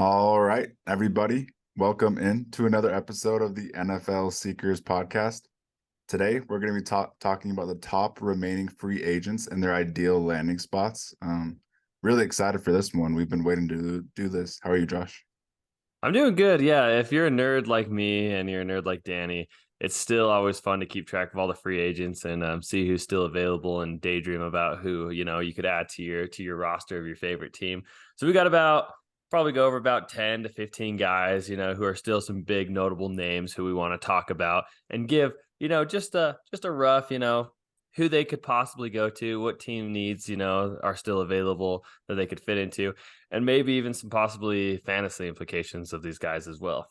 All right, everybody, welcome in to another episode of the NFL Seekers podcast. Today, we're going to be talking about the top remaining free agents and their ideal landing spots. Really excited for this one. We've been waiting to do this. How are you, Josh? I'm doing good. Yeah, if you're a nerd like me and you're a nerd like Danny, it's still always fun to keep track of all the free agents and see who's still available and daydream about who you could add to your roster of your favorite team. So we got about probably go over about 10 to 15 guys, who are still some big notable names who we want to talk about and give just a rough who they could possibly go to, what team needs are still available that they could fit into, and maybe even some possibly fantasy implications of these guys as well.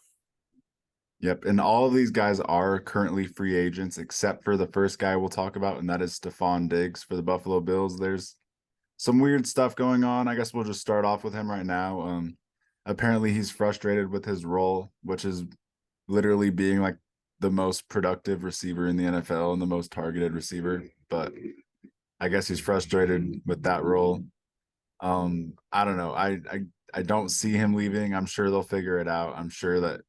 Yep, and all of these guys are currently free agents except for the first guy we'll talk about, and that is Stefon Diggs for the Buffalo Bills. There's some weird stuff going on. I guess we'll just start off with him right now. Apparently he's frustrated with his role, which is literally being like the most productive receiver in the NFL and the most targeted receiver. But I guess he's frustrated with that role. I don't know. I don't see him leaving. I'm sure they'll figure it out. I'm sure that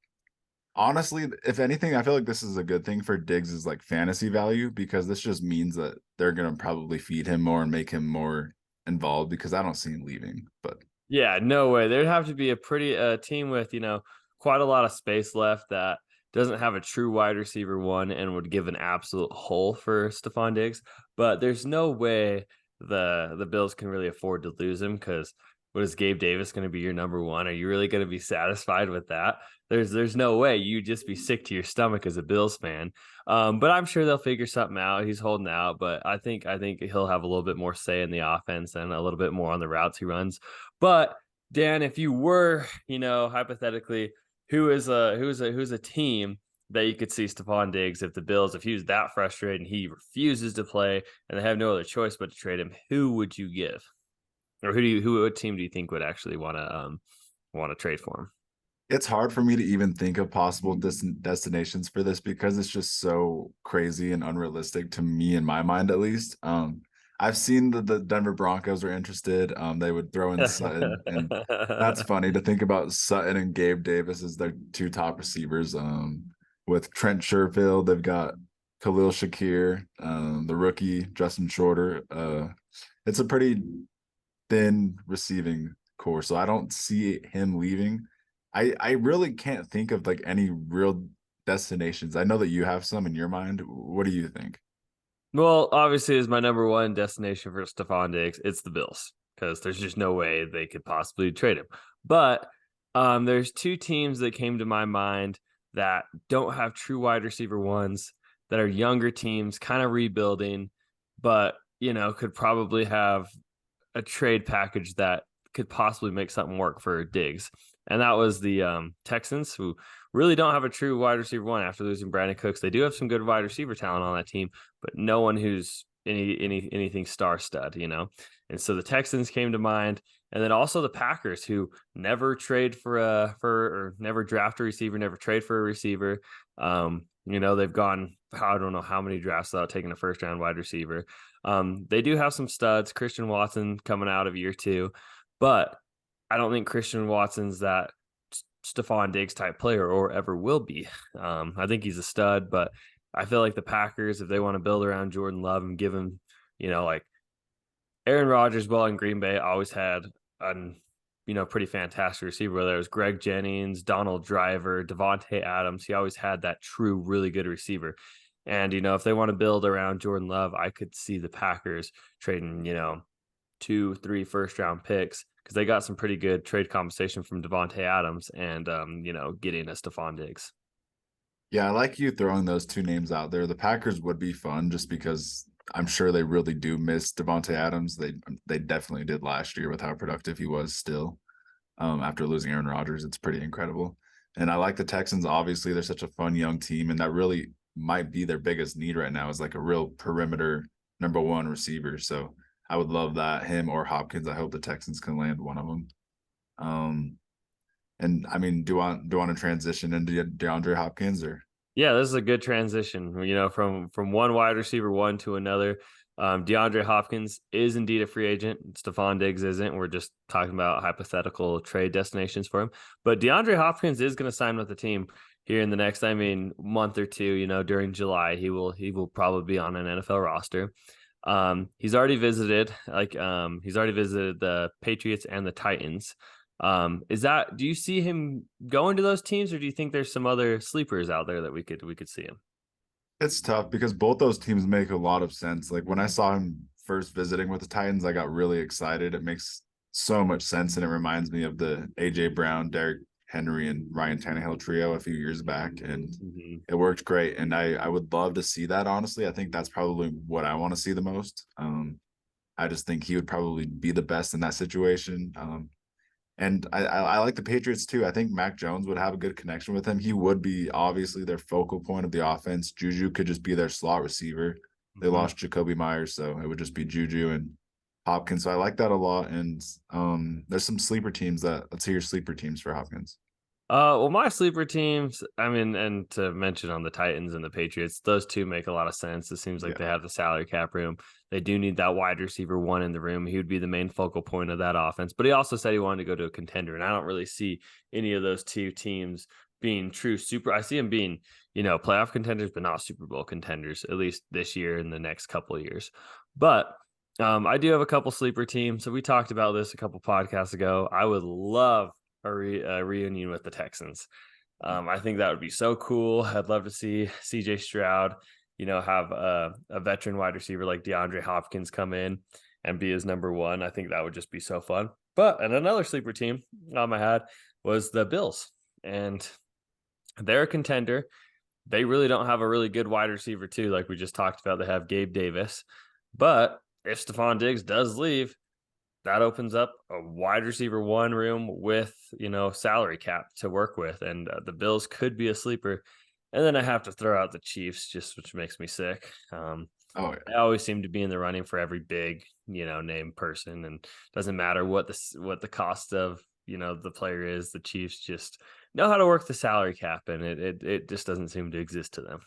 honestly, if anything, I feel like this is a good thing for Diggs' like fantasy value, because this just means that they're gonna probably feed him more and make him more involved, because I don't see him leaving. But Yeah, no way. There'd have to be a pretty team with, quite a lot of space left that doesn't have a true wide receiver one and would give an absolute hole for Stephon Diggs. But there's no way the Bills can really afford to lose him because what is Gabe Davis going to be your number one? Are you really going to be satisfied with that? There's no way. You'd just be sick to your stomach as a Bills fan. But I'm sure they'll figure something out. He's holding out, but I think he'll have a little bit more say in the offense and a little bit more on the routes he runs. But Dan, if you were, hypothetically, who's a team that you could see Stephon Diggs if the Bills, if he was that frustrated and he refuses to play and they have no other choice but to trade him, who would you give? Or what team do you think would actually want to trade for him? it's hard for me to even think of possible destinations for this, because it's just so crazy and unrealistic to me, in my mind at least. I've seen that the Denver Broncos are interested. They would throw in Sutton, and that's funny to think about Sutton and Gabe Davis as their two top receivers. With Trent Sherfield, they've got Khalil Shakir, the rookie Justin Shorter. It's a pretty thin receiving core, so I don't see him leaving. I really can't think of like any real destinations. I know that you have some in your mind. What do you think? Well, obviously, as my number one destination for Stephon Diggs, it's the Bills because there's just no way they could possibly trade him. But there's two teams that came to my mind that don't have true wide receiver ones, that are younger teams, kind of rebuilding, but could probably have a trade package that could possibly make something work for Diggs. And that was the Texans, who really don't have a true wide receiver one after losing Brandon Cooks. They do have some good wide receiver talent on that team, but no one who's anything star stud. And so the Texans came to mind, and then also the Packers, who never trade or never draft a receiver, never trade for a receiver. They've gone I don't know how many drafts without taking a first round wide receiver. They do have some studs, Christian Watson coming out of year two, but I don't think Christian Watson's that Stephon Diggs type player or ever will be. I think he's a stud, but I feel like the Packers, if they want to build around Jordan Love and give him, like Aaron Rodgers, well, in Green Bay, always had pretty fantastic receiver, whether it was Greg Jennings, Donald Driver, Devontae Adams. He always had that true, really good receiver. And, if they want to build around Jordan Love, I could see the Packers trading, 2, 3 first round picks because they got some pretty good trade compensation from Devontae Adams and, getting a Stephon Diggs. Yeah, I like you throwing those two names out there. The Packers would be fun just because I'm sure they really do miss Devontae Adams. They definitely did last year with how productive he was still. After losing Aaron Rodgers, it's pretty incredible. And I like the Texans. Obviously, they're such a fun young team, and that really might be their biggest need right now, is like a real perimeter number one receiver. So I would love that, him or Hopkins. I hope the Texans can land one of them. And I mean, do you want to transition into DeAndre Hopkins or? Yeah, this is a good transition, from one wide receiver one to another. DeAndre Hopkins is indeed a free agent. Stefon Diggs isn't. We're just talking about hypothetical trade destinations for him. But DeAndre Hopkins is going to sign with the team here in the next, I mean, month or two. You know, during July, he will probably be on an NFL roster. He's already visited the Patriots and the Titans. Do you see him going to those teams, or do you think there's some other sleepers out there that we could see him? It's tough because both those teams make a lot of sense. Like when I saw him first visiting with the Titans, I got really excited. It makes so much sense, and it reminds me of the AJ Brown, Derrick Henry, and Ryan Tannehill trio a few years back, and Mm-hmm. it worked great. And I would love to see that. Honestly, I think that's probably what I want to see the most. I just think he would probably be the best in that situation. And I like the Patriots too. I think Mac Jones would have a good connection with him. He would be obviously their focal point of the offense. Juju could just be their slot receiver. They Mm-hmm. lost Jacoby Myers, so it would just be Juju and Hopkins. So I like that a lot. And there's some sleeper teams that let's hear your sleeper teams for Hopkins. Well, my sleeper teams, I mean, and to mention on the Titans and the Patriots, those two make a lot of sense. It seems like Yeah. they have the salary cap room. They do need that wide receiver one in the room. He would be the main focal point of that offense. But he also said he wanted to go to a contender, and I don't really see any of those two teams being true super. I see them being, playoff contenders, but not Super Bowl contenders, at least this year and the next couple of years. But I do have a couple sleeper teams. So we talked about this a couple podcasts ago. I would love a reunion with the Texans. I think that would be so cool. I'd love to see CJ Stroud, have a veteran wide receiver like DeAndre Hopkins come in and be his number one. I think that would just be so fun. And another sleeper team I had was the Bills, and they're a contender. They really don't have a really good wide receiver too, like we just talked about. They have Gabe Davis, but if Stefon Diggs does leave, that opens up a wide receiver one room with, salary cap to work with. And the Bills could be a sleeper. And then I have to throw out the Chiefs, just which makes me sick. Oh They yeah. always seem to be in the running for every big, name person, and doesn't matter what the cost of the player is. The Chiefs just know how to work the salary cap, and it just doesn't seem to exist to them.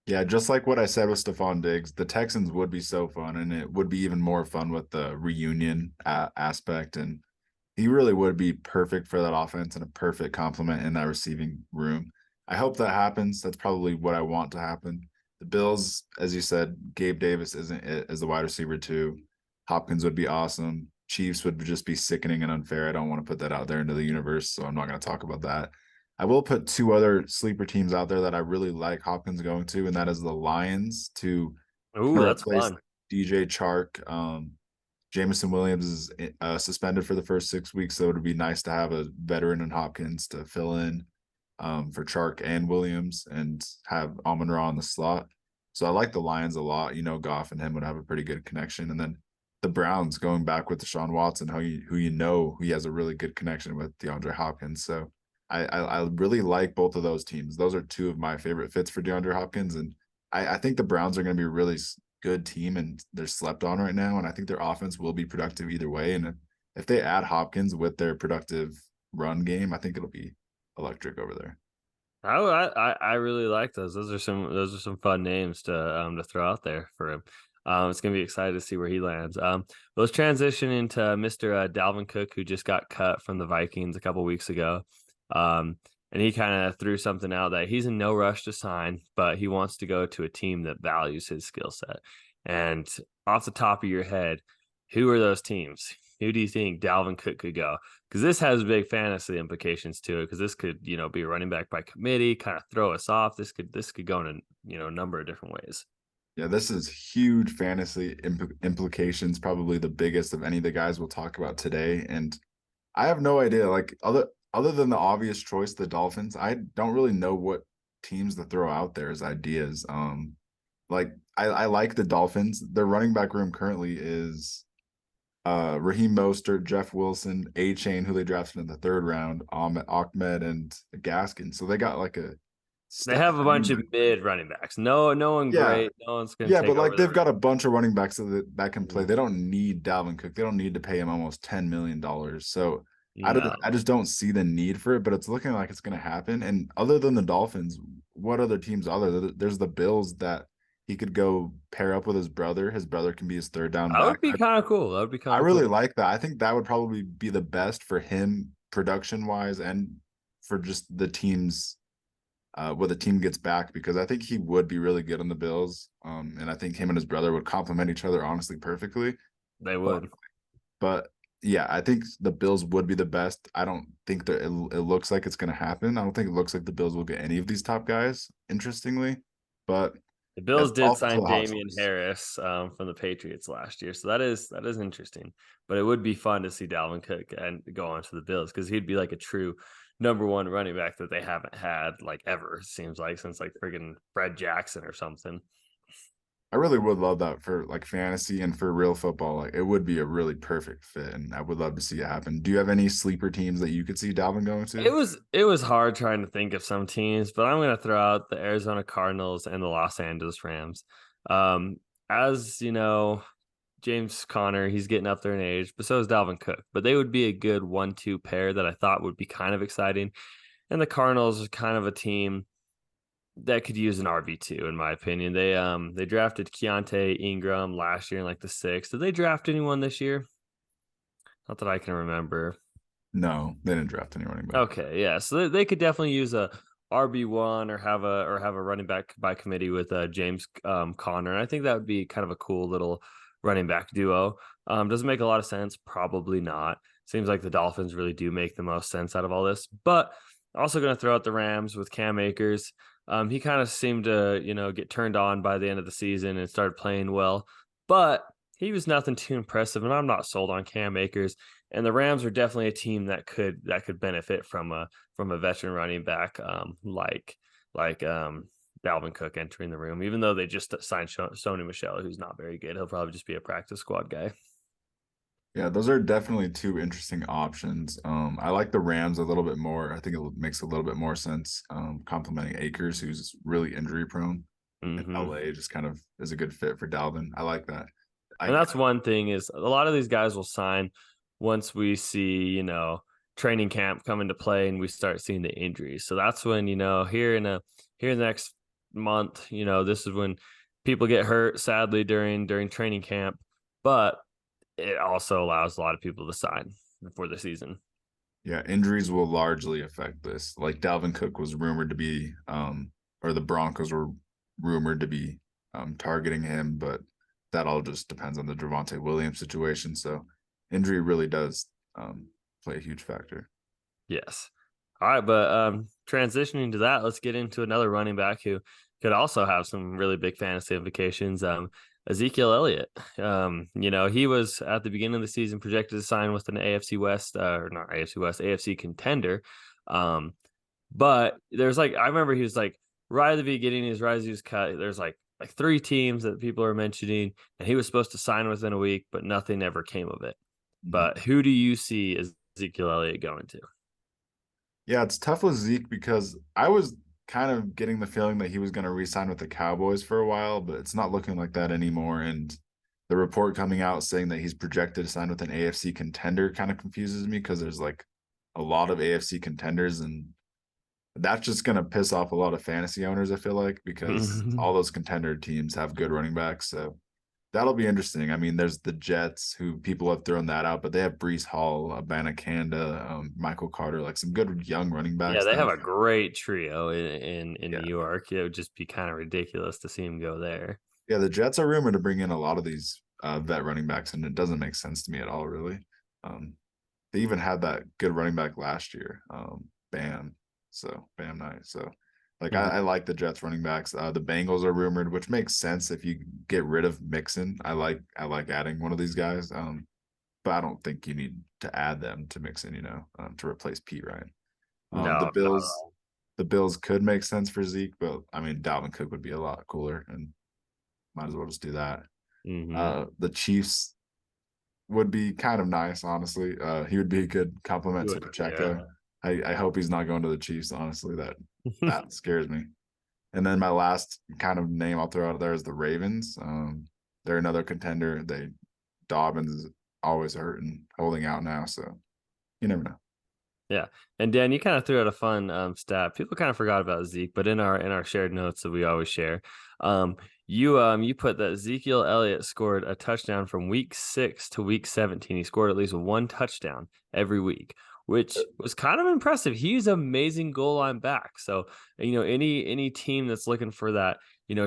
Yeah, just like what I said with Stephon Diggs, the Texans would be so fun, and it would be even more fun with the reunion aspect. And he really would be perfect for that offense and a perfect complement in that receiving room. I hope that happens. That's probably what I want to happen. The Bills, as you said, Gabe Davis isn't it as the wide receiver too. Hopkins would be awesome. Chiefs would just be sickening and unfair. I don't want to put that out there into the universe, so I'm not going to talk about that. I will put two other sleeper teams out there that I really like Hopkins going to, and that is the Lions to Ooh, kind of that's replace fun. like DJ Chark. Jameson Williams is suspended for the first 6 weeks, so it'd be nice to have a veteran in Hopkins to fill in for Chark and Williams and have Amon Ra on the slot. So I like the Lions a lot. Goff and him would have a pretty good connection. And then the Browns going back with Deshaun Watson, who he has a really good connection with DeAndre Hopkins. So I really like both of those teams. Those are two of my favorite fits for DeAndre Hopkins. And I think the Browns are going to be a really good team, and they're slept on right now. And I think their offense will be productive either way. And if they add Hopkins with their productive run game, I think it'll be electric over there. I really like those. Those are some fun names to throw out there for him. It's gonna be excited to see where he lands. Let's transition into Mr. Dalvin Cook, who just got cut from the Vikings a couple weeks ago. And he kind of threw something out that he's in no rush to sign, but he wants to go to a team that values his skill set. And off the top of your head, who are those teams? Who do you think Dalvin Cook could go? Because this has big fantasy implications to it. Because this could, be a running back by committee, kind of throw us off. This could go in a number of different ways. Yeah, this is huge fantasy implications, probably the biggest of any of the guys we'll talk about today. And I have no idea. Like other than the obvious choice, the Dolphins, I don't really know what teams to throw out there as ideas. Like I like the Dolphins. Their running back room currently is Raheem Mostert, Jeff Wilson, A Chain, who they drafted in the third round, Ahmed, and Gaskin. So they got like a They stacked have a running bunch of back. mid running backs. No one Yeah, great. No one's going to yeah, take but like over the they've got a reins. bunch of running backs that can play. Mhm. They don't need Dalvin Cook. They don't need to pay him almost $10 million. So I No. just don't see the need for it. But it's looking like it's going to happen. And other than the Dolphins, what other teams are there? There's the Bills that he could go pair up with his brother. His brother can be his third down That would back. be kind of cool. That would be I kind of really cool. like that. I think that would probably be the best for him production wise and for just the team's what the team gets back because I think he would be really good on the Bills. And I think him and his brother would complement each other honestly perfectly. They But would. but yeah, I think the Bills would be the best. I don't think that it looks like it's going to happen. I don't think it looks like the Bills will get any of these top guys. Interestingly, but The yeah, Bills did all to sign the hot Damian choice. Harris from the Patriots last year, so that is interesting. But it would be fun to see Dalvin Cook and go on to the Bills because he'd be like a true number one running back that they haven't had like ever. It seems like since like friggin' Fred Jackson or something. I really would love that for like fantasy and for real football. Like it would be a really perfect fit, and I would love to see it happen. Do you have any sleeper teams that you could see Dalvin going It to? was it was hard trying to think of some teams, but I'm gonna throw out the Arizona Cardinals and the Los Angeles Rams. Um, as you know, James Conner, he's getting up there in age, but so is Dalvin Cook. But they would be a good 1-2 pair that I thought would be kind of exciting. And the Cardinals are kind of a team that could use an RB2, in my opinion. They drafted Keontae Ingram last year in like the sixth. Did they draft anyone this year? Not that I can remember. No, they didn't draft any running back. Okay, yeah. So they could definitely use a RB1 or have a running back by committee with James Conner. And I think that would be kind of a cool little running back duo. Does it make a lot of sense? Probably not. Seems like the Dolphins really do make the most sense out of all this. But also going to throw out the Rams with Cam Akers. He kind of seemed to, get turned on by the end of the season and started playing well. But he was nothing too impressive, and I'm not sold on Cam Akers. And the Rams are definitely a team that could benefit from a veteran running back like Dalvin Cook entering the room. Even though they just signed Sony Michelle, who's not very good, he'll probably just be a practice squad guy. Yeah, those are definitely two interesting options. I like the Rams a little bit more. I think it makes a little bit more sense. Complimenting Akers, who's really injury prone, and Hmm. LA just kind of is a good fit for Dalvin. I like that. And I that's one thing is a lot of these guys will sign once we see, training camp come into play and we start seeing the injuries. So that's when, here in the next month, this is when people get hurt sadly during training camp, but it also allows a lot of people to sign before the season. Yeah, injuries will largely affect this. Like Dalvin Cook was rumored to be, or the Broncos were rumored to be targeting him, but that all just depends on the Javonte Williams situation. So injury really does play a huge factor. Yes. All right, but transitioning to that, let's get into another running back who could also have some really big fantasy implications. Ezekiel Elliott. He was at the beginning of the season projected to sign with an AFC West, or not AFC West, AFC contender. Um, but there's like I remember he was like right at the beginning, his rise he was cut. There's like three teams that people are mentioning, and he was supposed to sign within a week, but nothing ever came of it. Mhm. But who do you see Ezekiel Elliott going to? Yeah, it's tough with Zeke because I was kind of getting the feeling that he was going to re-sign with the Cowboys for a while, but it's not looking like that anymore. And the report coming out saying that he's projected to sign with an AFC contender kind of confuses me because there's like a lot of AFC contenders, and that's just going to piss off a lot of fantasy owners, I feel like, because all those contender teams have good running backs. So that'll be interesting. I mean, there's the Jets who people have thrown that out, but they have Brees Hall, Abanikanda, Michael Carter, like some good young running Yeah, backs they that have a great trio in yeah. New York. It would just be kind of ridiculous to see him go there. Yeah, the Jets are rumored to bring in a lot of these vet running backs, and it doesn't make sense to me at all, really. Um, they even had that good running back last year, Bam. So Bam Knight. So like I Mhm. like the Jets running backs. The Bengals are rumored, which makes sense if you get rid of Mixon. I like adding one of these guys. But I don't think you need to add them to Mixon, to replace Pete Ryan. The No, not at Bills, all. the Bills could make sense for Zeke, but I mean Dalvin Cook would be a lot cooler, and might as well just do that. Hmm. The Chiefs would be kind of nice, honestly. He would be a good You compliment to would, yeah. Pacheco. I hope he's not going to the Chiefs, honestly. That scares me. And then my last kind of name I'll throw out there is the Ravens. They're another contender. Dobbins is always hurt and holding out now, so you never know. Yeah, and Dan, you kind of threw out a fun stat. People kind of forgot about Zeke, but in our shared notes that we always share, um, You put that Ezekiel Elliott scored a touchdown from week 6 to week 17. He scored at least one touchdown every week, which was kind of impressive. He's an amazing goal line back. So, any team that's looking for that,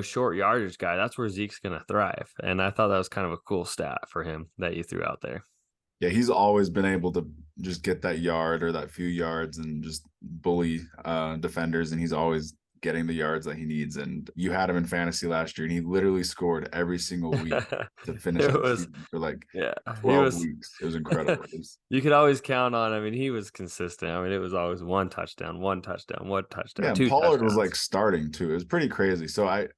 short yardage guy, that's where Zeke's going to thrive. And I thought that was kind of a cool stat for him that you threw out there. Yeah, he's always been able to just get that yard or that few yards and just bully defenders, and he's always getting the yards that he needs. And you had him in fantasy last year, and he literally scored every single week to finish It out the was, season for like yeah, he 12 was. weeks. It was incredible. You could always count on. I mean, he was consistent. I mean, it was always one touchdown, Yeah, and two Pollard was like touchdowns. starting too. It was pretty crazy. So I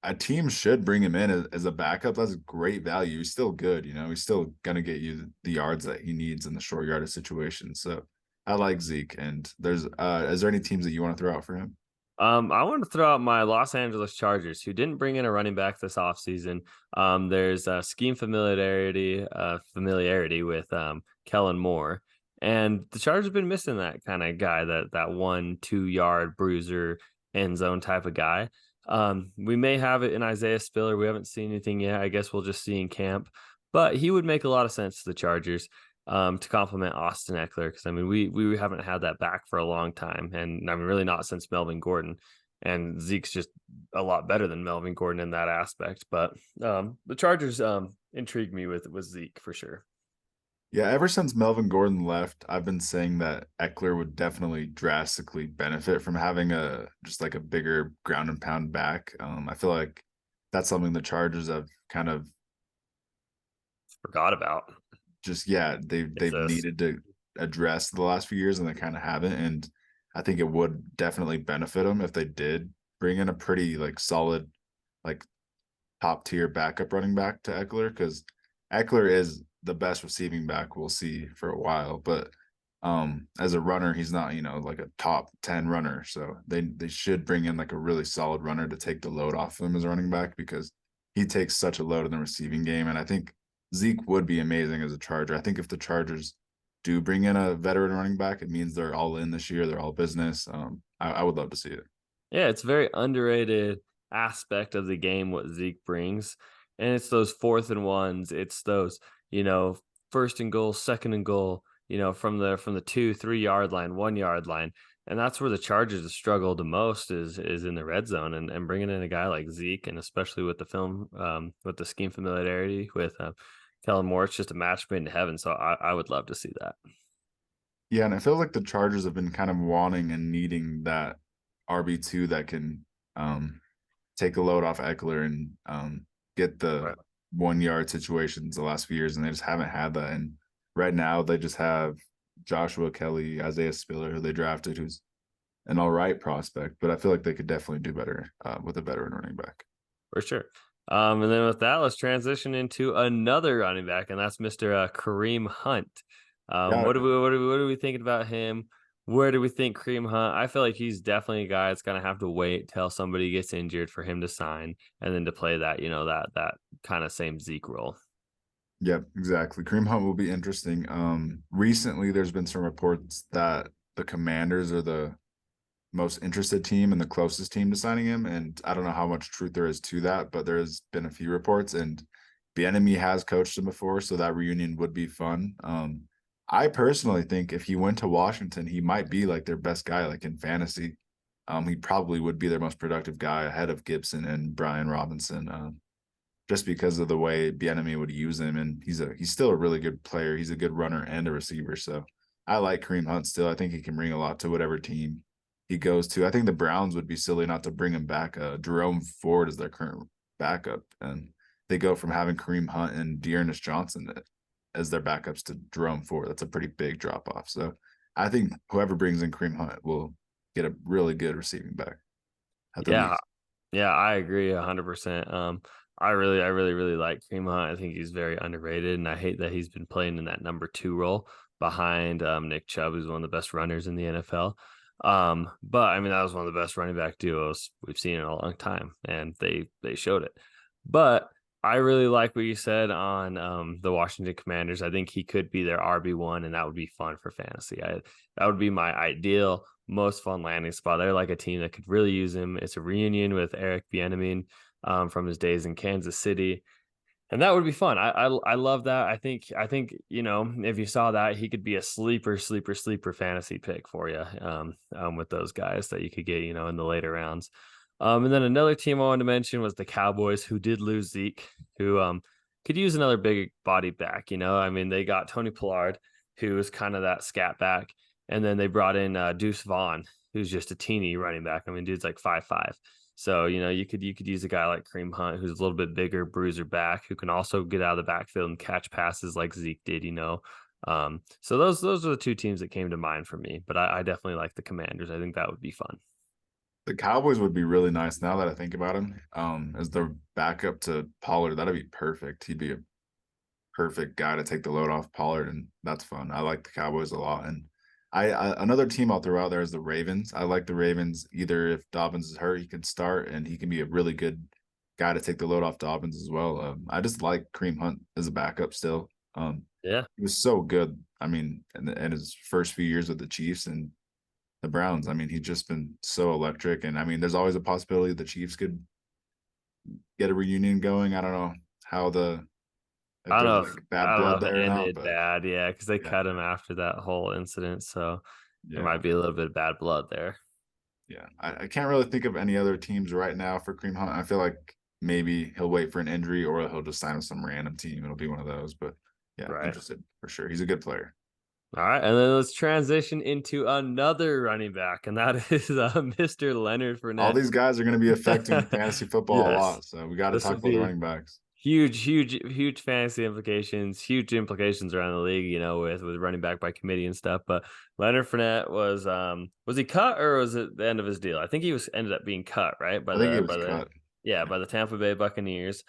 a team should bring him in as a backup. That's great value. He's still good, He's still gonna get you the yards that he needs in the short yardage situation. So I like Zeke. And there's is there any teams that you want to throw out for him? I want to throw out my Los Angeles Chargers, who didn't bring in a running back this offseason. There's scheme familiarity with Kellen Moore, and the Chargers have been missing that kind of guy, that 1-2 yard bruiser end zone type of guy. We may have it in Isaiah Spiller. We haven't seen anything yet. I guess we'll just see in camp, but he would make a lot of sense to the Chargers to complement Austin Eckler, because I mean we haven't had that back for a long time, and I mean really not since Melvin Gordon. And Zeke's just a lot better than Melvin Gordon in that aspect. But the Chargers intrigued me with Zeke for sure. Yeah, ever since Melvin Gordon left, I've been saying that Eckler would definitely drastically benefit from having a just like a bigger ground and pound back. I feel like that's something the Chargers have kind of Forgot about. just yeah, It's they've a needed to address the last few years, and they kind of haven't. And I think it would definitely benefit them if they did bring in a pretty like solid, like top tier backup running back to Eckler, because Eckler is the best receiving back we'll see for a while. But as a runner, he's not, like a top 10 runner. So they should bring in like a really solid runner to take the load off him as a running back, because he takes such a load in the receiving game. And I think Zeke would be amazing as a Charger. I think if the Chargers do bring in a veteran running back, it means they're all in this year. They're all business. I would love to see it. Yeah, it's a very underrated aspect of the game what Zeke brings. And it's those fourth and ones. It's those, you know, first and goal, second and goal, from the 2-3 yard line, 1 yard line. And that's where the Chargers have struggled the most is in the red zone, and bringing in a guy like Zeke, and especially with the with the scheme familiarity with Kellen Moore, it's just a match made in heaven. So I would love to see that. Yeah, and it feels like the Chargers have been kind of wanting and needing that RB2 that can take a load off Eckler and get the Right. 1 yard situations the last few years, and they just haven't had that. And right now, they just have Joshua Kelly, Isaiah Spiller, who they drafted, who's an all right prospect, but I feel like they could definitely do better with a veteran running back. For sure. And then with that, let's transition into another running back, and that's Mr. Kareem Hunt. Yeah, What are we thinking about him? Where do we think Kareem Hunt? I feel like he's definitely a guy that's gonna have to wait till somebody gets injured for him to sign, and then to play that, that kind of same Zeke role. yeah, exactly. Kareem Hunt will be interesting. Recently, there's been some reports that the Commanders are the most interested team and the closest team to signing him. And I don't know how much truth there is to that, but there has been a few reports, and Bieniemy has coached him before, so that reunion would be fun. I personally think if he went to Washington, he might be like their best guy, like in fantasy. He probably would be their most productive guy ahead of Gibson and Brian Robinson, just because of the way Bieniemy would use him. And he's still a really good player. He's a good runner and a receiver. So I like Kareem Hunt still. I think he can bring a lot to whatever team he goes to. I think the Browns would be silly not to bring him back. Jerome Ford is their current backup, and they go from having Kareem Hunt and Dearness Johnson as their backups to Jerome Ford. That's a pretty big drop off. So I think whoever brings in Kareem Hunt will get a really good receiving back at the Yeah, least. yeah, I agree 100%. I really like Kareem Hunt. I think he's very underrated, and I hate that he's been playing in that number 2 role behind Nick Chubb, who's one of the best runners in the NFL. But I mean, that was one of the best running back duos we've seen in a long time, and they showed it. But I really like what you said on the Washington Commanders. I think he could be their RB1, and that would be fun for fantasy. That would be my ideal, most fun landing spot. They're like a team that could really use him. It's a reunion with Eric Bieniemy from his days in Kansas City, and that would be fun. I love that. I think if you saw that, he could be a sleeper fantasy pick for you with those guys that you could get in the later rounds. And then another team I wanted to mention was the Cowboys, who did lose Zeke, who could use another big body back. I mean, they got Tony Pollard, who was kind of that scat back, and then they brought in Deuce Vaughn, who's just a teeny running back. I mean, dude's like 5'5". So you could use a guy like Kareem Hunt, who's a little bit bigger, bruiser back, who can also get out of the backfield and catch passes like Zeke did. So those are the two teams that came to mind for me. But I definitely like the Commanders. I think that would be fun. The Cowboys would be really nice now that I think about him. As the backup to Pollard, that'd be perfect. He'd be a perfect guy to take the load off Pollard, and that's fun. I like the Cowboys a lot. And I another team I'll throw out there is the Ravens. I like the Ravens. Either if Dobbins is hurt, he can start, and he can be a really good guy to take the load off Dobbins as well. I just like Kareem Hunt as a backup still. Yeah, He was so good. I mean, in his first few years with the Chiefs and the Browns, I mean, he's just been so electric. And I mean, there's always a possibility the Chiefs could get a reunion going. I don't know how the if I don't there's know like if bad I don't know blood if it there or not, ended but bad. Yeah, because they yeah, cut him after that whole incident, so there yeah, might be a little bit of bad blood there. yeah. I can't really think of any other teams right now for Kareem Hunt. I feel like maybe he'll wait for an injury or he'll just sign with some random team. It'll be one of those. But yeah, Right. interested for sure. He's a good player. All right, and then let's transition into another running back, and that is Mr. Leonard All Fournette. these guys are going to be affecting fantasy football a Yes, lot, so we got to this talk would about the be running backs. huge fantasy implications, huge implications around the league, with running back by committee and stuff. But Leonard Fournette was he cut or was it the end of his deal? I think he was ended up being cut, right? By I think he the was by the cut. yeah, Yeah. by the Tampa Bay Buccaneers.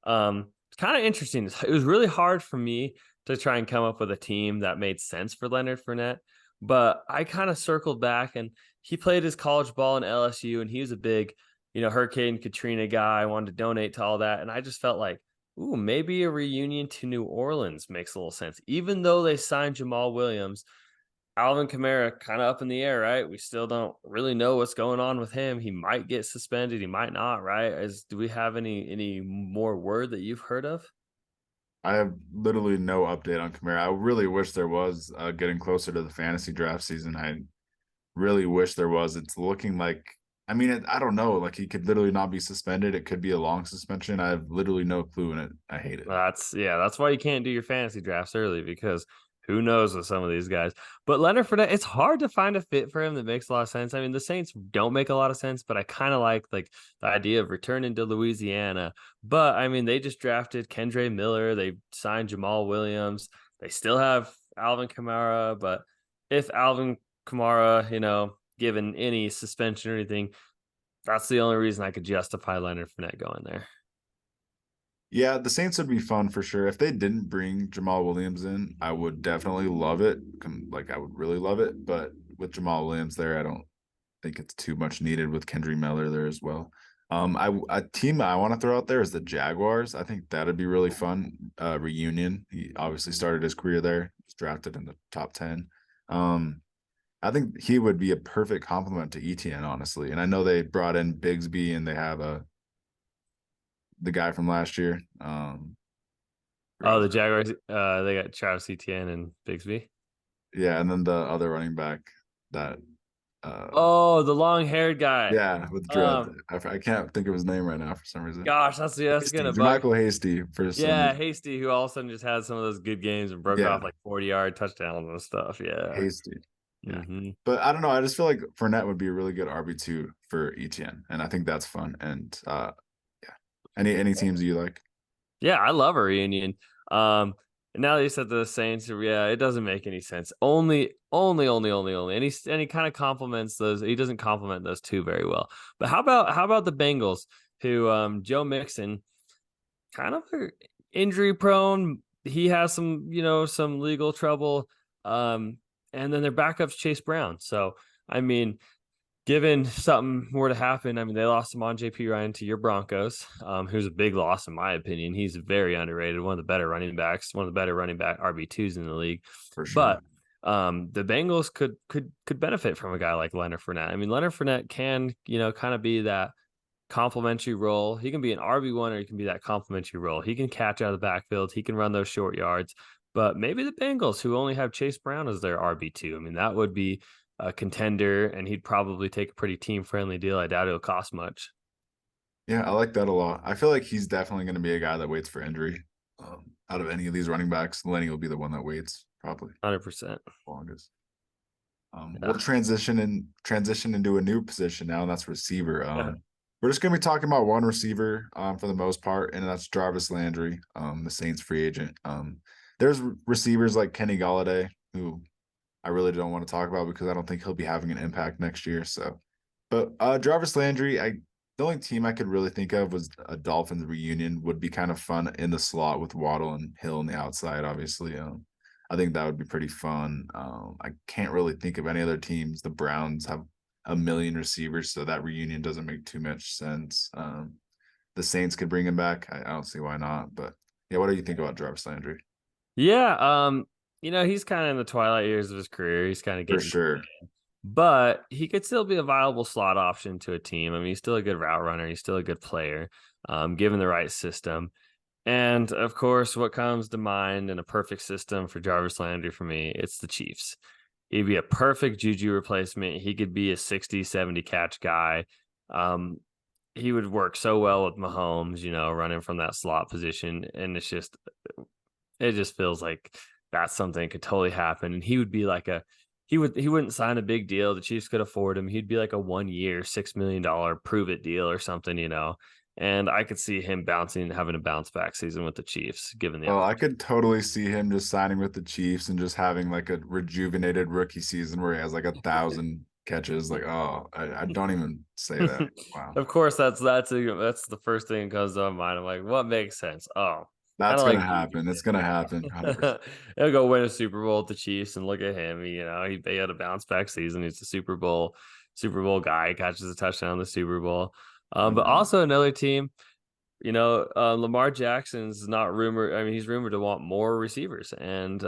It's kind of interesting. It was really hard for me to try and come up with a team that made sense for Leonard Fournette, but I kind of circled back and he played his college ball in LSU and he was a big, Hurricane Katrina guy. I wanted to donate to all that. And I just felt like, ooh, maybe a reunion to New Orleans makes a little sense. Even though they signed Jamal Williams, Alvin Kamara kind of up in the air, right? We still don't really know what's going on with him. He might get suspended, he might not, right? Do we have any more word that you've heard of? I have literally no update on Kamara. I really wish there was getting closer to the fantasy draft season. I really wish there was. It's looking like, I mean, I don't know. Like he could literally not be suspended. It could be a long suspension. I have literally no clue in it. I hate it. That's why you can't do your fantasy drafts early because who knows with some of these guys. But Leonard Fournette, it's hard to find a fit for him that makes a lot of sense. I mean, the Saints don't make a lot of sense, but I kind of like the idea of returning to Louisiana. But I mean, they just drafted Kendre Miller, they signed Jamal Williams, they still have Alvin Kamara, but if Alvin Kamara, given any suspension or anything, that's the only reason I could justify Leonard Fournette going there. Yeah, the Saints would be fun for sure. If they didn't bring Jamal Williams in, I would definitely love it. Like I would really love it. But with Jamal Williams there, I don't think it's too much needed with Kendry Miller there as well. A team I want to throw out there is the Jaguars. I think that'd be really fun. Reunion. He obviously started his career there. Was drafted in the top 10. Um, I think he would be a perfect complement to ETN, honestly. And I know they brought in Bigsby and they have the guy from last year. Forgot Oh, his the name. Jaguars, they got Travis Etienne and Bigsby. Yeah, and then the other running back that Oh, the long-haired guy. yeah, with dreads. Um, I can't think of his name right now for some reason. gosh, that's Hasty, gonna bug. Jermichael Hasty for some Yeah, reason. Hasty, who all of a sudden just had some of those good games and broke Yeah, off like 40-yard touchdowns and stuff. Yeah. Hasty. Yeah. Hmm. But I don't know. I just feel like Fournette would be a really good RB2 for ETN. And I think that's fun. And yeah. Any teams you like? Yeah, I love a reunion. Um, and now that you said the Saints, yeah, it doesn't make any sense. Only, and he kind of complements those. He doesn't complement those two very well. But how about the Bengals, who Joe Mixon, kind of injury prone. He has some legal trouble. And then their backup's Chase Brown. So I mean, given something were to happen, I mean, they lost Amon JP Ryan to your Broncos, who's a big loss in my opinion. He's very underrated, one of the better running backs, one of the better running back RB2s in the league. for But sure. the Bengals could benefit from a guy like Leonard Fournette. I mean, Leonard Fournette can, kind of be that complimentary role. He can be an RB1 or he can be that complimentary role. He can catch out of the backfield. He can run those short yards. But maybe the Bengals, who only have Chase Brown as their RB2, I mean, that would be a contender, and he'd probably take a pretty team friendly deal. I doubt it'll cost much. Yeah, I like that a lot. I feel like he's definitely going to be a guy that waits for injury. Out of any of these running backs, Lenny will be the one that waits probably 100%. longest. We'll Yeah. transition into a new position now, and that's receiver. We're just gonna be talking about one receiver for the most part, and that's Jarvis Landry, the Saints free agent. There's receivers like Kenny Galladay, who I really don't want to talk about because I don't think he'll be having an impact next year. So, but Jarvis Landry, the only team I could really think of was a Dolphins reunion. Would be kind of fun in the slot with Waddle and Hill on the outside. Obviously, I think that would be pretty fun. I can't really think of any other teams. The Browns have a million receivers, so that reunion doesn't make too much sense. The Saints could bring him back. I don't see why not. But yeah, what do you think about Jarvis Landry? Yeah. He's kind of in the twilight years of his career. He's kind of For getting, sure. but he could still be a viable slot option to a team. I mean, he's still a good route runner. He's still a good player, given the right system. And of course, what comes to mind in a perfect system for Jarvis Landry for me, it's the Chiefs. He'd be a perfect Juju replacement. He could be a 60, 70 catch guy. Um, he would work so well with Mahomes, running from that slot position. And it just feels like that's something that could totally happen. And he would be like he wouldn't sign a big deal. The Chiefs could afford him. He'd be like a 1 year, $6 million prove it deal or something. And I could see him having a bounce back season with the Chiefs, given the Oh, I opportunity. could totally see him just signing with the Chiefs and just having like a rejuvenated rookie season where he has like 1,000 catches. Like, oh, I don't even say that. Wow. Of course, that's the first thing that comes to my mind. I'm like, what makes sense? Oh, kind That's of gonna like Juju happen. It's gonna happen. 100%. did. He'll go win a Super Bowl with the Chiefs, and look at him. He had a bounce back season. He's a Super Bowl guy. He catches a touchdown in the Super Bowl. But Agreed. also another team. Lamar Jackson's not rumored. I mean, he's rumored to want more receivers, and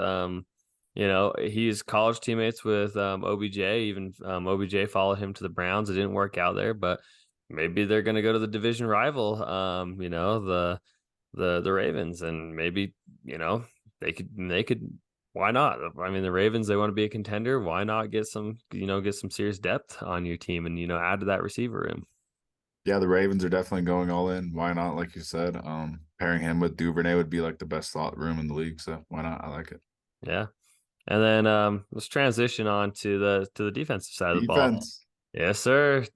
he's college teammates with OBJ. Even OBJ followed him to the Browns. It didn't work out there, but maybe they're going to go to the division rival. The Ravens, and maybe they could. Why not? I mean, the Ravens, they want to be a contender. Why not get some serious depth on your team and add to that receiver room? Yeah, the Ravens are definitely going all in. Why not? Like you said, pairing him with Duvernay would be like the best slot room in the league. So why not? I like it. Yeah. And then let's transition on to the defensive side of the ball. Defense. Yes, sir.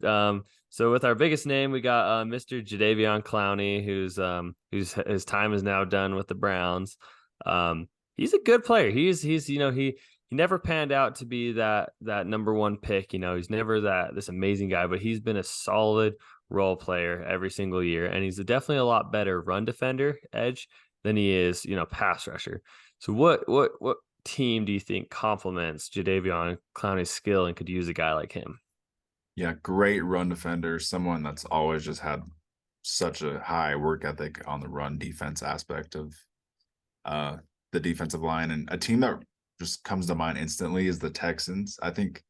So with our biggest name, we got Mr. Jadeveon Clowney, who's his time is now done with the Browns. He's a good player. He never panned out to be that number one pick. He's never this amazing guy, but he's been a solid role player every single year, and he's definitely a lot better run defender edge than he is, pass rusher. So what team do you think complements Jadeveon Clowney's skill and could use a guy like him? Yeah, great run defender. Someone that's always just had such a high work ethic on the run defense aspect of uh the defensive line. And a team that just comes to mind instantly is the Texans. I think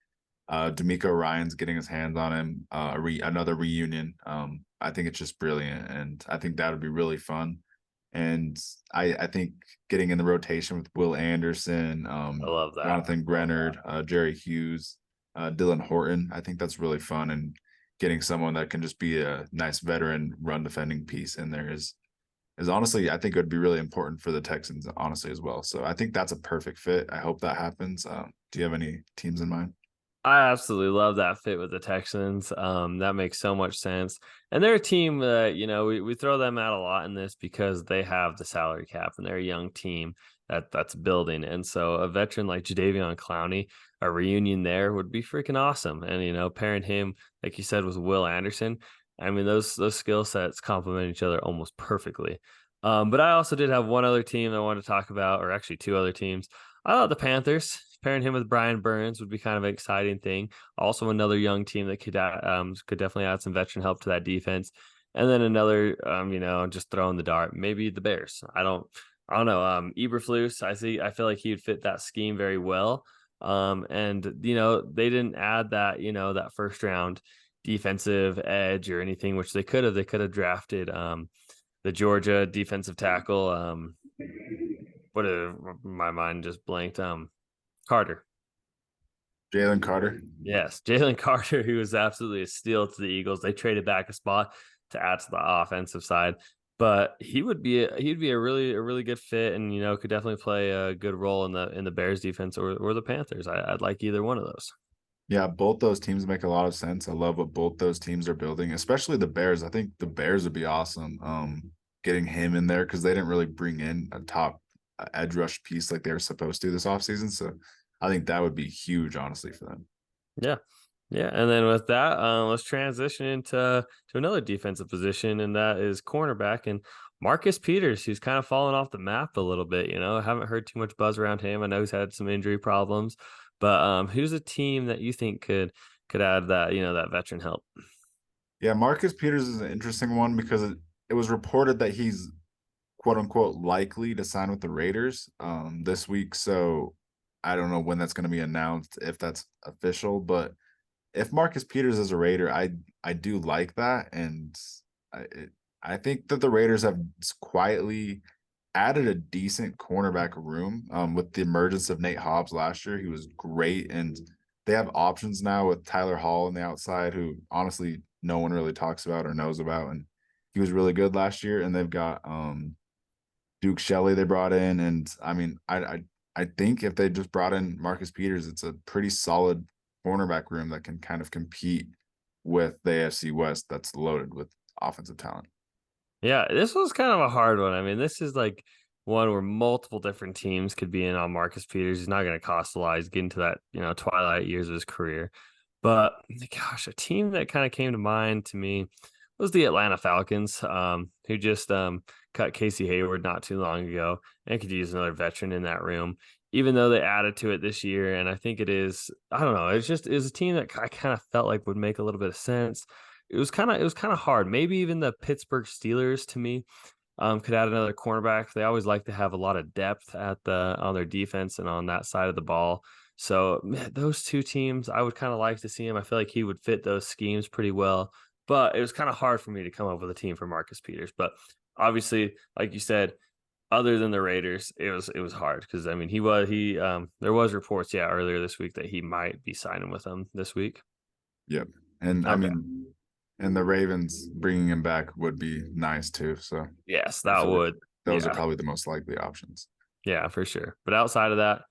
D'Amico Ryan's getting his hands on him. Another reunion. I think it's just brilliant, and I think that would be really fun. And I think getting in the rotation with Will Anderson, I love that. Jonathan Grenard, Jerry Hughes, Dylan Horton, I think that's really fun. And getting someone that can just be a nice veteran run defending piece in there is honestly, I think it would be really important for the Texans, honestly, as well. So I think that's a perfect fit. I hope that happens. Do you have any teams in mind? I absolutely love that fit with the Texans. That makes so much sense. And they're a team that, we throw them out a lot in this because they have the salary cap and they're a young team that's building. And so a veteran like Jadeveon Clowney, a reunion there would be freaking awesome. And, pairing him, like you said, with Will Anderson, I mean, those skill sets complement each other almost perfectly. But I also did have one other team I wanted to talk about, or actually two other teams. I thought the Panthers pairing him with Brian Burns would be kind of an exciting thing. Also, another young team that could definitely add some veteran help to that defense. And then another, just throwing the dart, maybe the Bears. I don't know. Eberflus, I feel like he would fit that scheme very well. And they didn't add that, that first round defensive edge or anything, which they could have. They could have drafted the Georgia defensive tackle. What my mind just blanked. Carter. Jalen Carter. Yes, Jalen Carter, who was absolutely a steal to the Eagles. They traded back a spot to add to the offensive side, but he'd be a really good fit, and could definitely play a good role in the Bears defense or the Panthers. I'd like either one of those. Yeah, both those teams make a lot of sense. I love what both those teams are building, especially the Bears. I think the Bears would be awesome. Getting him in there because they didn't really bring in a top edge rush piece like they were supposed to this offseason. So I think that would be huge, honestly, for them. Yeah. Yeah, and then with that, let's transition into to another defensive position, and that is cornerback and Marcus Peters, who's kind of fallen off the map a little bit. I haven't heard too much buzz around him. I know he's had some injury problems, but who's a team that you think could add that that veteran help? Yeah, Marcus Peters is an interesting one because it was reported that he's quote unquote likely to sign with the Raiders this week. So I don't know when that's going to be announced, if that's official, but if Marcus Peters is a Raider, I do like that, and I I think that the Raiders have quietly added a decent cornerback room with the emergence of Nate Hobbs last year. He was great, and they have options now with Tyler Hall on the outside, who honestly no one really talks about or knows about, and he was really good last year. And they've got Duke Shelley they brought in, and I mean I think if they just brought in Marcus Peters, it's a pretty solid cornerback room that can kind of compete with the AFC West that's loaded with offensive talent. Yeah, this was kind of a hard one. I mean, this is like one where multiple different teams could be in on Marcus Peters. He's not going to cost a lot. He's getting to that, twilight years of his career. But gosh, a team that kind of came to mind to me was the Atlanta Falcons, who just cut Casey Hayward not too long ago and could use another veteran in that room, even though they added to it this year. And I think I don't know, it was a team that I kind of felt like would make a little bit of sense. It was kind of hard. Maybe even the Pittsburgh Steelers to me could add another cornerback. They always like to have a lot of depth on their defense and on that side of the ball. So man, those two teams, I would kind of like to see him. I feel like he would fit those schemes pretty well. But it was kind of hard for me to come up with a team for Marcus Peters. But obviously, like you said, other than the Raiders, it was hard because I mean there was reports earlier this week that he might be signing with them this week. Yep. And I Okay. mean, and the Ravens bringing him back would be nice too. So Yes, I that feel like would. those are Yeah. probably the most likely options. Yeah, for sure. But outside of that,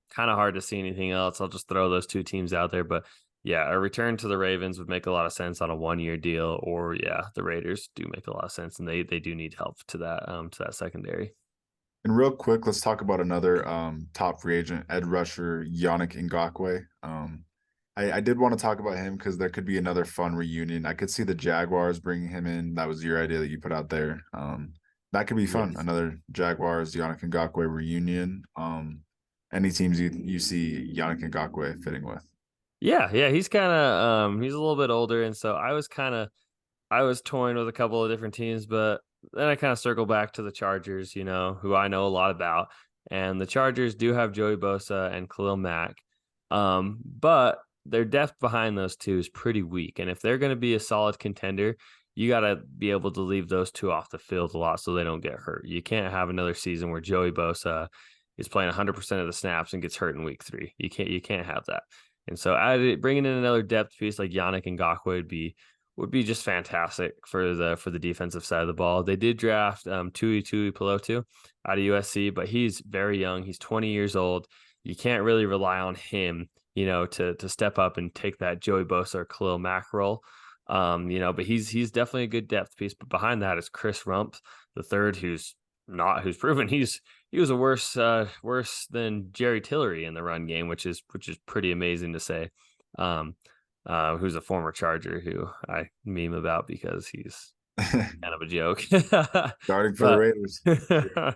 kind of hard to see anything else. I'll just throw those two teams out there. But yeah, a return to the Ravens would make a lot of sense on a 1 year deal. Or yeah, the Raiders do make a lot of sense, and they do need help to that secondary. And real quick, let's talk about another top free agent, edge rusher, Yannick Ngakwe. I did want to talk about him because there could be another fun reunion. I could see the Jaguars bringing him in. That was your idea that you put out there. That could be fun. Yes. Another Jaguars, Yannick Ngakwe reunion. Any teams you see Yannick Ngakwe fitting with? Yeah, yeah, he's kind of he's a little bit older, and so I was toying with a couple of different teams, but then I kind of circle back to the Chargers, who I know a lot about. And the Chargers do have Joey Bosa and Khalil Mack. But their depth behind those two is pretty weak. And if they're going to be a solid contender, you got to be able to leave those two off the field a lot so they don't get hurt. You can't have another season where Joey Bosa is playing 100% of the snaps and gets hurt in week 3. You can't have that. And so bringing in another depth piece like Yannick Ngakoue would be just fantastic for the defensive side of the ball. They did draft Tui Pelotu out of USC, but he's very young. He's 20 years old. You can't really rely on him, to step up and take that Joey Bosa or Khalil Mack role. But he's definitely a good depth piece. But behind that is Chris Rump, the third, who's proven he was a worse than Jerry Tillery in the run game, which is pretty amazing to say. Who's a former Charger who I meme about because he's kind of a joke. Starting for the but Raiders. Sure.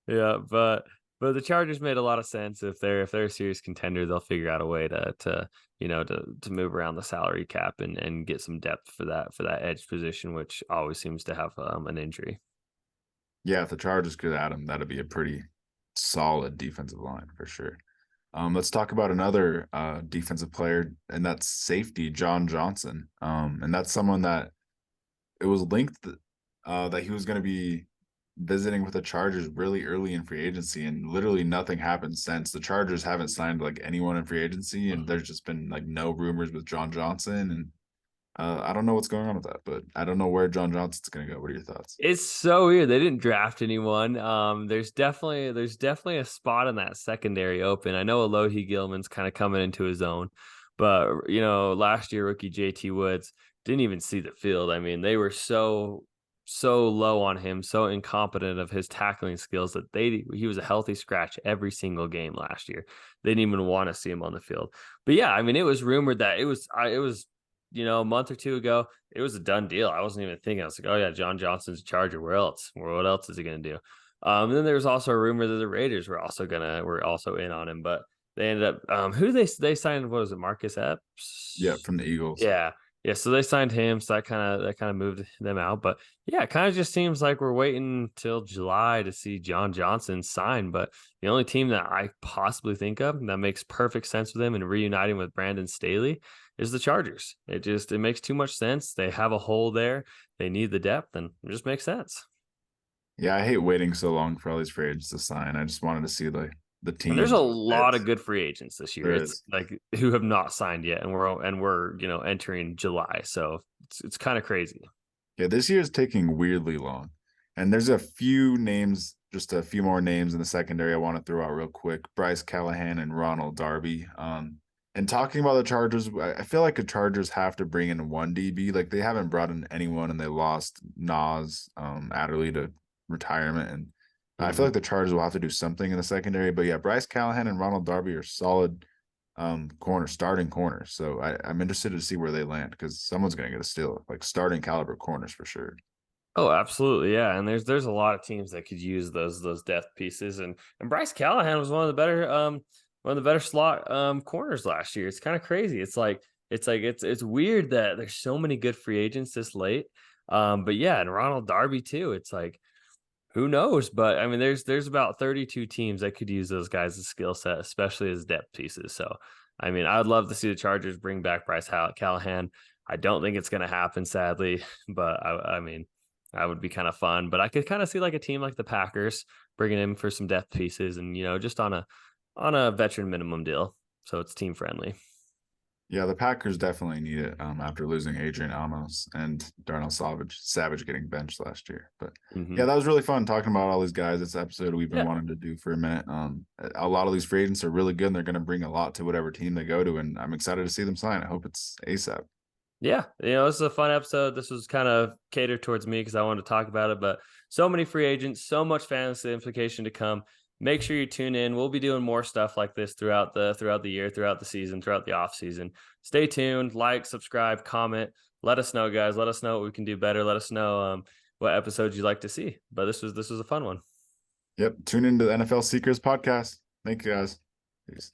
yeah, but but the Chargers made a lot of sense. If they're a serious contender, they'll figure out a way to move around the salary cap and get some depth for that edge position, which always seems to have an injury. Yeah, if the Chargers could add him, that'd be a pretty solid defensive line for sure. Let's talk about another defensive player, and that's safety John Johnson. And that's someone that it was linked that he was going to be visiting with the Chargers really early in free agency, and literally nothing happened since. The Chargers haven't signed like anyone in free agency, and there's just been like no rumors with John Johnson. And I don't know what's going on with that, but I don't know where John Johnson's going to go. What are your thoughts? It's so weird. They didn't draft anyone. There's definitely a spot in that secondary open. I know Alohi Gilman's kind of coming into his own, but last year rookie JT Woods didn't even see the field. I mean, they were so low on him, so incompetent of his tackling skills that he was a healthy scratch every single game last year. They didn't even want to see him on the field. But yeah, I mean, it was rumored that it was a month or two ago, it was a done deal. I wasn't even thinking. I was like, oh yeah, John Johnson's a Charger. Where else? What else is he gonna do? And then there was also a rumor that the Raiders were also in on him, but they ended up who they signed. What was it, Marcus Yeah, Epps? from the Eagles. Yeah, yeah. So they signed him, so that kind of moved them out. But yeah, it kind of just seems like we're waiting till July to see John Johnson sign. But the only team that I possibly think of that makes perfect sense with him and reuniting with Brandon Staley is the Chargers. It makes too much sense. They have a hole there. They need the depth, and it just makes sense. Yeah, I hate waiting so long for all these free agents to sign. I just wanted to see the And there's a teams with lot of fits. good free agents this year. There It's is. like who have not signed yet, and we're entering July, so it's kind of crazy. Yeah, this year is taking weirdly long. And there's a few names, just a few more names in the secondary I want to throw out real quick. Bryce Callahan and Ronald Darby. And talking about the Chargers, I feel like the Chargers have to bring in one DB. Like they haven't brought in anyone, and they lost Nas Adderley to retirement. And I feel Hmm. like the Chargers will have to do something in the secondary. But yeah, Bryce Callahan and Ronald Darby are solid starting corners. So I'm interested to see where they land because someone's gonna get a steal, like starting caliber corners for sure. Oh, absolutely, yeah. And there's a lot of teams that could use those depth pieces, and Bryce Callahan was one of the better slot corners last year. It's kind of crazy. It's weird that there's so many good free agents this late. But yeah, and Ronald Darby too. It's like who knows? But I mean, there's about 32 teams that could use those guys' skill set, especially as depth pieces. So, I mean, I'd love to see the Chargers bring back Bryce Callahan. I don't think it's going to happen, sadly, but I mean, that would be kind of fun. But I could kind of see like a team like the Packers bringing him for some depth pieces, and just on a veteran minimum deal, so it's team friendly. Yeah, the Packers definitely need it after losing Adrian Amos and Darnell Savage getting benched last year. But Hmm. yeah, that was really fun talking about all these guys. This episode we've been Yeah, wanting to do for a minute. A lot of these free agents are really good, and they're going to bring a lot to whatever team they go to, and I'm excited to see them sign. I hope it's ASAP. yeah. This is a fun episode. This was kind of catered towards me because I wanted to talk about it, but so many free agents, so much fantasy implication to come. Make sure you tune in. We'll be doing more stuff like this throughout the year, throughout the season, throughout the off season. Stay tuned, like, subscribe, comment. Let us know, guys. Let us know what we can do better. Let us know what episodes you'd like to see. But this was a fun one. Yep, tune into the NFL Secrets podcast. Thank you guys. Peace.